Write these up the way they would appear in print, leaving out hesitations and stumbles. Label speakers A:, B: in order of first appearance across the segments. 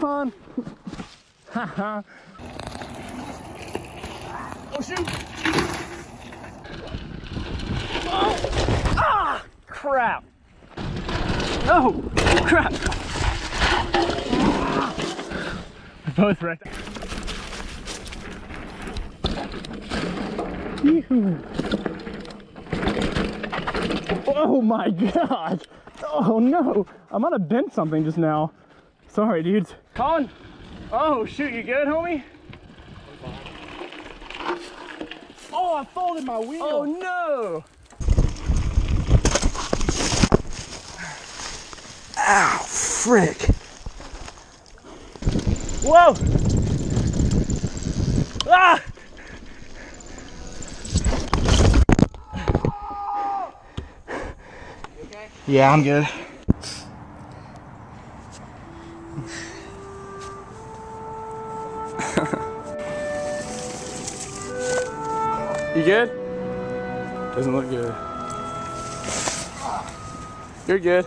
A: on. Haha. Oh shoot! Oh. Ah! Crap! Oh! Crap! We're both wrecked. Oh my god! Oh no! I might have bent something just now. Sorry, dudes. Colin! Oh shoot, you good, homie?
B: Oh, I folded my wheel.
A: Oh no! Ow, frick. Whoa! Ah!
B: You okay?
A: Yeah, I'm good. You good? Doesn't look good. You're good.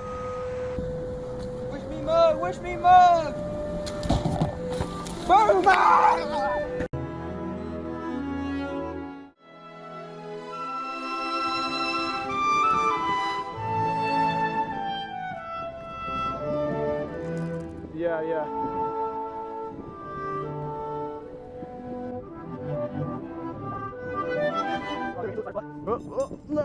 B: Wish me mug, wish me mug! Boom!
A: Yeah, yeah. Oh, oh, no.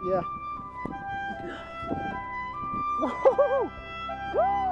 A: Yeah. Woo!